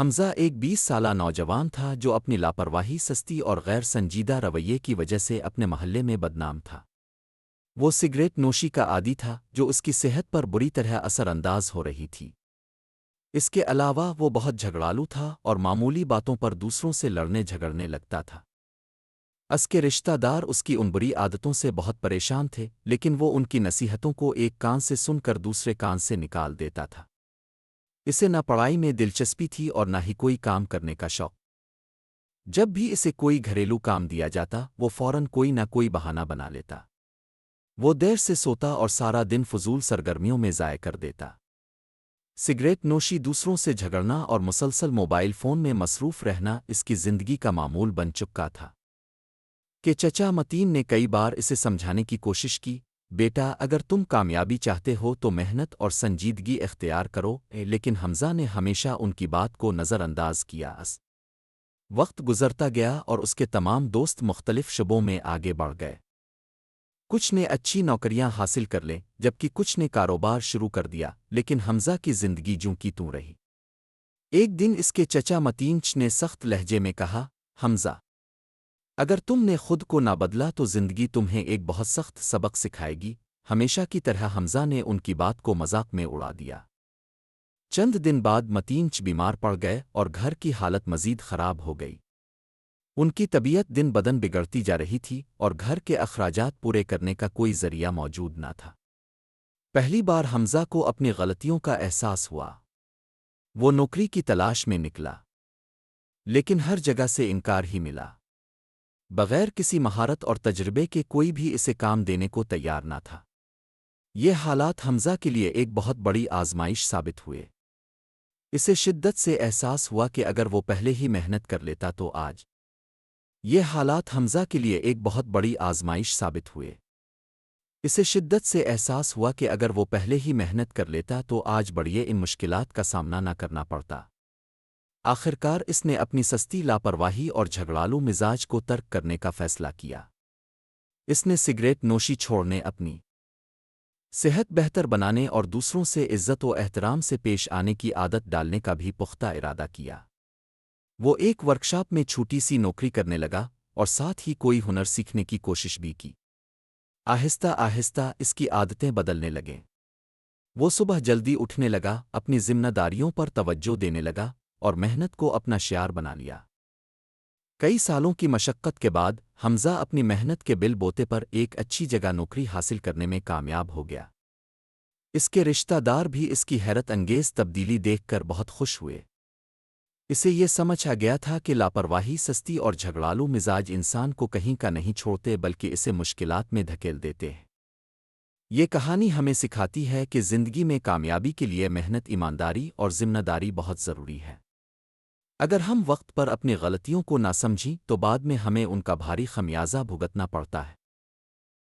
حمزہ ایک 20 سالہ نوجوان تھا جو اپنی لاپرواہی، سستی اور غیر سنجیدہ رویے کی وجہ سے اپنے محلے میں بدنام تھا۔ وہ سگریٹ نوشی کا عادی تھا جو اس کی صحت پر بری طرح اثر انداز ہو رہی تھی۔ اس کے علاوہ وہ بہت جھگڑالو تھا اور معمولی باتوں پر دوسروں سے لڑنے جھگڑنے لگتا تھا۔ اس کے رشتہ دار اس کی ان بری عادتوں سے بہت پریشان تھے، لیکن وہ ان کی نصیحتوں کو ایک کان سے سن کر دوسرے کان سے نکال دیتا تھا۔ اسے نہ پڑھائی میں دلچسپی تھی اور نہ ہی کوئی کام کرنے کا شوق۔ جب بھی اسے کوئی گھریلو کام دیا جاتا وہ فوراً کوئی نہ کوئی بہانہ بنا لیتا۔ وہ دیر سے سوتا اور سارا دن فضول سرگرمیوں میں ضائع کر دیتا۔ سگریٹ نوشی، دوسروں سے جھگڑنا اور مسلسل موبائل فون میں مصروف رہنا اس کی زندگی کا معمول بن چکا تھا کہ چچا متین نے کئی بار اسے سمجھانے کی کوشش کی، بیٹا اگر تم کامیابی چاہتے ہو تو محنت اور سنجیدگی اختیار کرو، لیکن حمزہ نے ہمیشہ ان کی بات کو نظر انداز کیا۔ وقت گزرتا گیا اور اس کے تمام دوست مختلف شعبوں میں آگے بڑھ گئے۔ کچھ نے اچھی نوکریاں حاصل کر لیں جبکہ کچھ نے کاروبار شروع کر دیا، لیکن حمزہ کی زندگی جوں کی توں رہی۔ ایک دن اس کے چچا متینچ نے سخت لہجے میں کہا، حمزہ اگر تم نے خود کو نہ بدلا تو زندگی تمہیں ایک بہت سخت سبق سکھائے گی۔ ہمیشہ کی طرح حمزہ نے ان کی بات کو مذاق میں اڑا دیا۔ چند دن بعد متینچ بیمار پڑ گئے اور گھر کی حالت مزید خراب ہو گئی۔ ان کی طبیعت دن بدن بگڑتی جا رہی تھی اور گھر کے اخراجات پورے کرنے کا کوئی ذریعہ موجود نہ تھا۔ پہلی بار حمزہ کو اپنی غلطیوں کا احساس ہوا۔ وہ نوکری کی تلاش میں نکلا، لیکن ہر جگہ سے انکار ہی ملا۔ بغیر کسی مہارت اور تجربے کے کوئی بھی اسے کام دینے کو تیار نہ تھا۔ یہ حالات حمزہ کے لیے ایک بہت بڑی آزمائش ثابت ہوئے۔ اسے شدت سے احساس ہوا کہ اگر وہ پہلے ہی محنت کر لیتا تو آج یہ حالات حمزہ کے لیے ایک بہت بڑی آزمائش ثابت ہوئے۔ اسے شدت سے احساس ہوا کہ اگر وہ پہلے ہی محنت کر لیتا تو آج بڑھئے ان مشکلات کا سامنا نہ کرنا پڑتا۔ آخرکار اس نے اپنی سستی لاپرواہی اور جھگڑالو مزاج کو ترک کرنے کا فیصلہ کیا۔ اس نے سگریٹ نوشی چھوڑنے، اپنی صحت بہتر بنانے اور دوسروں سے عزت و احترام سے پیش آنے کی عادت ڈالنے کا بھی پختہ ارادہ کیا۔ وہ ایک ورکشاپ میں چھوٹی سی نوکری کرنے لگا اور ساتھ ہی کوئی ہنر سیکھنے کی کوشش بھی کی۔ آہستہ آہستہ اس کی عادتیں بدلنے لگیں۔ وہ صبح جلدی اٹھنے لگا، اپنی ذمہ داریوں پر توجہ دینے لگا اور محنت کو اپنا شعار بنا لیا۔ کئی سالوں کی مشقت کے بعد حمزہ اپنی محنت کے بل بوتے پر ایک اچھی جگہ نوکری حاصل کرنے میں کامیاب ہو گیا۔ اس کے رشتہ دار بھی اس کی حیرت انگیز تبدیلی دیکھ کر بہت خوش ہوئے۔ اسے یہ سمجھ آ گیا تھا کہ لاپرواہی، سستی اور جھگڑالو مزاج انسان کو کہیں کا نہیں چھوڑتے بلکہ اسے مشکلات میں دھکیل دیتے ہیں۔ یہ کہانی ہمیں سکھاتی ہے کہ زندگی میں کامیابی کے لیے محنت، ایمانداری اور ذمہ داری بہت ضروری ہے۔ اگر ہم وقت پر اپنی غلطیوں کو نہ سمجھیں تو بعد میں ہمیں ان کا بھاری خمیازہ بھگتنا پڑتا ہے۔